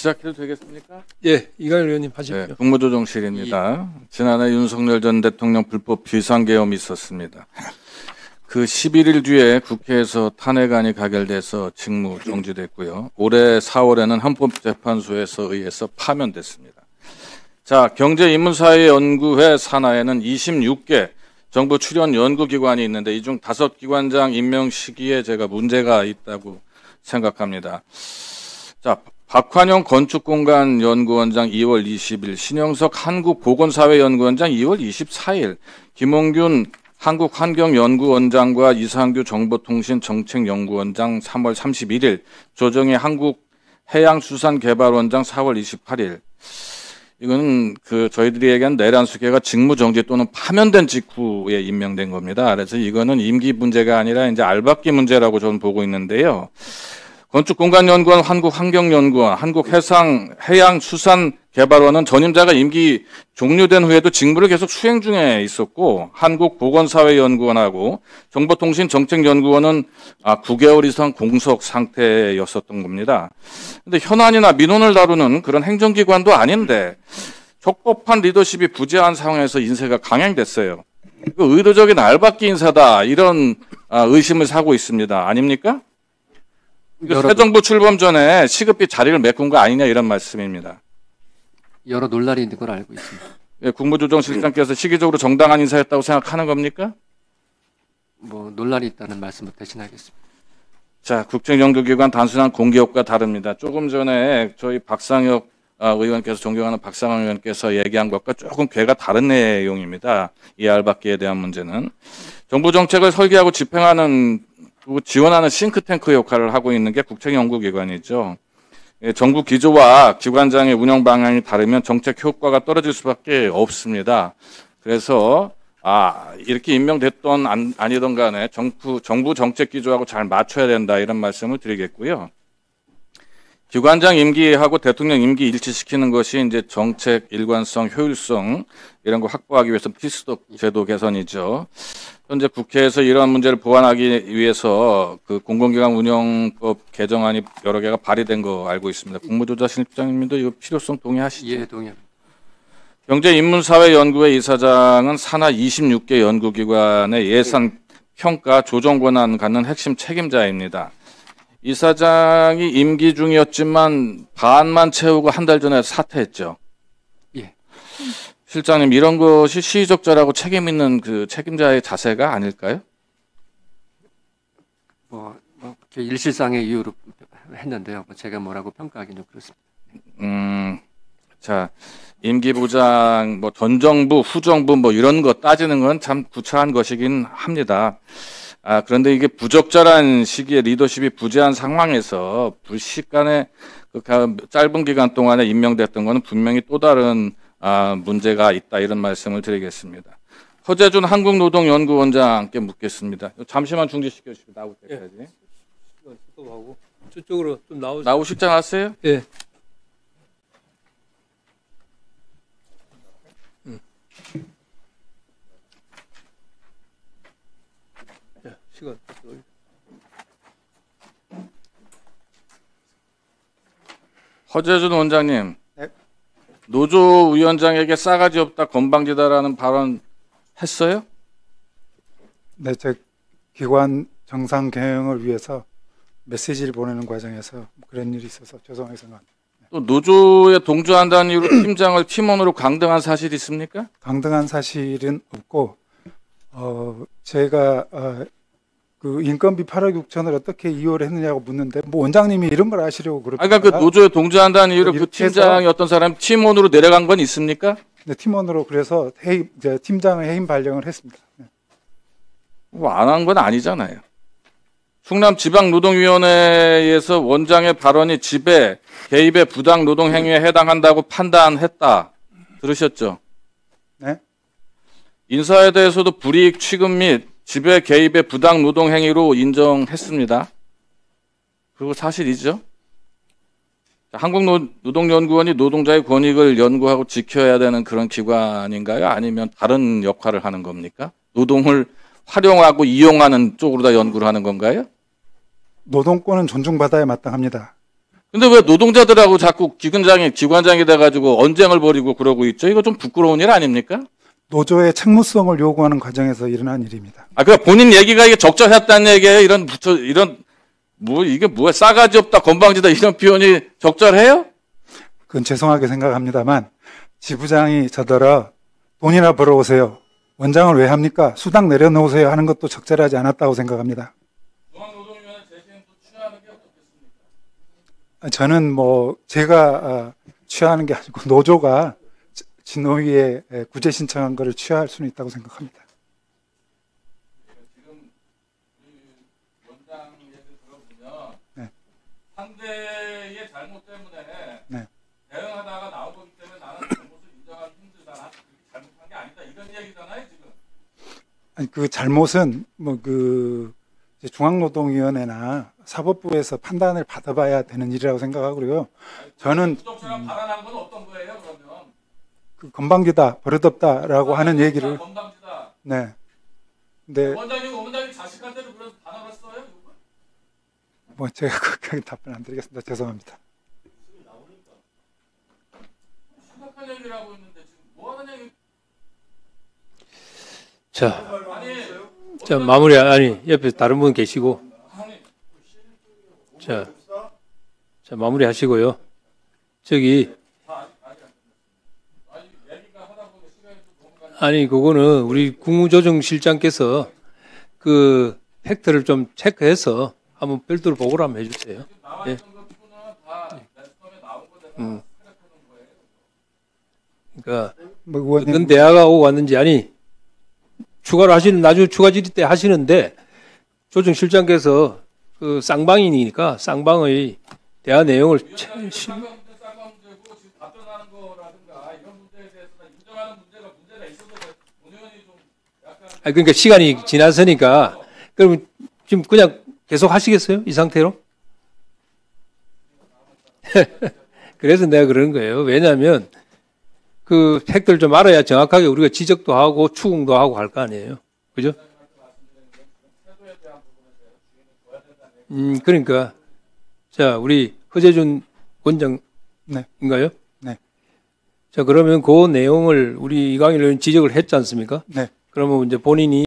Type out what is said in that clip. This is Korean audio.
시작해도 되겠습니까? 예, 이강일 의원님 하십시오. 네, 국무조정실입니다. 지난해 윤석열 전 대통령 불법 비상계엄이 있었습니다. 그 11일 뒤에 국회에서 탄핵안이 가결돼서 직무 정지됐고요. 올해 4월에는 헌법재판소에서 의해서 파면됐습니다. 자, 경제인문사회연구회 산하에는 26개 정부 출연 연구기관이 있는데 이 중 5기관장 임명 시기에 제가 문제가 있다고 생각합니다. 자, 박환영 건축공간연구원장 2월 20일, 신영석 한국보건사회연구원장 2월 24일, 김홍균 한국환경연구원장과 이상규 정보통신정책연구원장 3월 31일, 조정희 한국해양수산개발원장 4월 28일. 이거는 저희들이 얘기한 내란수계가 직무정지 또는 파면된 직후에 임명된 겁니다. 그래서 이거는 임기 문제가 아니라 이제 알박기 문제라고 저는 보고 있는데요. 건축공간연구원, 한국환경연구원, 한국해양수산개발원은 전임자가 임기 종료된 후에도 직무를 계속 수행 중에 있었고, 한국보건사회연구원하고 정보통신정책연구원은 9개월 이상 공석 상태였었던 겁니다. 근데 현안이나 민원을 다루는 그런 행정기관도 아닌데 적법한 리더십이 부재한 상황에서 인사가 강행됐어요. 의도적인 알박기 인사다, 이런 의심을 사고 있습니다. 아닙니까? 새 정부 출범 전에 시급히 자리를 메꾼 거 아니냐, 이런 말씀입니다. 여러 논란이 있는 걸 알고 있습니다. 예, 국무조정실장께서 시기적으로 정당한 인사였다고 생각하는 겁니까? 뭐 논란이 있다는 말씀을 대신하겠습니다. 자, 국정연구기관 단순한 공기업과 다릅니다. 조금 전에 저희 박상혁 의원께서, 존경하는 박상혁 의원께서 얘기한 것과 조금 궤가 다른 내용입니다. 이 알박기에 대한 문제는. 정부 정책을 설계하고 집행하는, 지원하는 싱크탱크 역할을 하고 있는 게 국책연구기관이죠. 정부 기조와 기관장의 운영 방향이 다르면 정책 효과가 떨어질 수밖에 없습니다. 그래서 이렇게 임명됐던 아니던 간에 정부 정책 기조하고 잘 맞춰야 된다, 이런 말씀을 드리겠고요. 기관장 임기하고 대통령 임기 일치시키는 것이 이제 정책 일관성, 효율성 이런 거 확보하기 위해서 필수 제도 개선이죠. 현재 국회에서 이러한 문제를 보완하기 위해서 공공기관 운영법 개정안이 여러 개가 발의된 거 알고 있습니다. 국무조정실장님도 이거 필요성 동의하시죠? 예, 동의합니다. 경제인문사회연구회 이사장은 산하 26개 연구기관의 예산 평가 조정 권한 갖는 핵심 책임자입니다. 이사장이 임기 중이었지만 반만 채우고 한 달 전에 사퇴했죠. 예. 실장님, 이런 것이 시의적절하고 책임 있는 책임자의 자세가 아닐까요? 일실상의 이유로 했는데요. 제가 뭐라고 평가하기는 그렇습니다. 자, 임기 보장, 전 정부, 후 정부 이런 거 따지는 건 참 구차한 것이긴 합니다. 그런데 이게 부적절한 시기에 리더십이 부재한 상황에서 불식간에 짧은 기간 동안에 임명됐던 것은 분명히 또 다른 문제가 있다, 이런 말씀을 드리겠습니다. 허재준 한국노동연구원장께 묻겠습니다. 잠시만 중지시켜 주시고 나올 때까지. 예. 하고 저쪽으로 좀 나오시죠. 나오실 줄 아세요? 예. 시간. 허재준 원장님, 네. 노조 위원장에게 싸가지 없다, 건방지다라는 발언 했어요? 네, 제 기관 정상 경영을 위해서 메시지를 보내는 과정에서 그런 일이 있어서 죄송하게 생각합니다. 또 노조에 동조한다는 이유로 팀장을 팀원으로 강등한 사실이 있습니까? 강등한 사실은 없고, 제가 인건비 8억 6천을 어떻게 이용을 했느냐고 묻는데, 원장님이 이런 걸 아시려고 그렇습니까? 그러니까 노조에 동조한다는 이유로 팀장이 어떤 사람이 팀원으로 내려간 건 있습니까? 네, 팀원으로 그래서 팀장의 해임 발령을 했습니다. 네. 안 한 건 아니잖아요. 충남지방노동위원회에서 원장의 발언이 지배, 개입의 부당 노동 행위에 해당한다고 판단했다. 들으셨죠? 네. 인사에 대해서도 불이익 취급 및 지배 개입의 부당 노동 행위로 인정했습니다. 그리고 사실이죠. 한국노동연구원이 노동자의 권익을 연구하고 지켜야 되는 그런 기관인가요? 아니면 다른 역할을 하는 겁니까? 노동을 활용하고 이용하는 쪽으로 다 연구를 하는 건가요? 노동권은 존중받아야 마땅합니다. 근데 왜 노동자들하고 자꾸 기관장이 돼가지고 언쟁을 벌이고 그러고 있죠? 이거 좀 부끄러운 일 아닙니까? 노조의 책무성을 요구하는 과정에서 일어난 일입니다. 아, 그러니까 본인 얘기가 이게 적절했다는 얘기예요? 이게 뭐야? 싸가지 없다, 건방지다, 이런 표현이 적절해요? 그건 죄송하게 생각합니다만 지부장이 저더러 돈이나 벌어오세요. 원장을 왜 합니까? 수당 내려놓으세요 하는 것도 적절하지 않았다고 생각합니다. 중앙노동위원회 제시는 또 취하는 게 어떻겠습니까? 저는 뭐 제가 취하는 게 아니고 노조가 진노위에 구제 신청한 것을 취하할 수는 있다고 생각합니다. 지금 원장 얘기 들어보면 네. 상대의 잘못 때문에 네. 대응하다가 나온 거기 때문에 나는 잘못을 인정하기 힘들다. 난 그렇게 잘못한 게 아니다. 이런 얘기잖아요, 지금. 아니 그 잘못은 뭐 그 중앙노동위원회나 사법부에서 판단을 받아봐야 되는 일이라고 생각하고요. 저는 부적절한 발언한 건 어떤 거예요, 그러면? 그 건방지다, 버릇없다라고 하는 얘기를 건방지다. 네. 근데 원장님 자식한테도 그런 단어를 써요? 뭐 제가 그렇게 답변 안 드리겠습니다. 죄송합니다. 심각한 얘기를 하고 있는데 지금 뭐 하는 얘기? 자, 마무리, 아니, 옆에 다른 분 계시고. 자, 마무리 하시고요. 아니, 그거는 우리 국무조정실장께서 그 팩트를 좀 체크해서 한번 별도로 보고를 한번 해주세요. 예. 그러니까 뭐 의원님 어떤 대화가 오고 왔는지 아니 추가로 나중에 추가 질의 때 하시는데 조정실장께서 그 쌍방이니까 쌍방의 대화 내용을 그러니까 시간이 지났으니까 그럼 지금 그냥 계속 하시겠어요? 이 상태로? 그래서 내가 그러는 거예요. 왜냐하면 그 팩트를 좀 알아야 정확하게 우리가 지적도 하고 추궁도 하고 할 거 아니에요. 그죠? 그러니까 자 우리 허재준 원장인가요? 네. 자 그러면 그 내용을 우리 이광일 의원 지적을 했지 않습니까? 네. 그러면 이제 본인이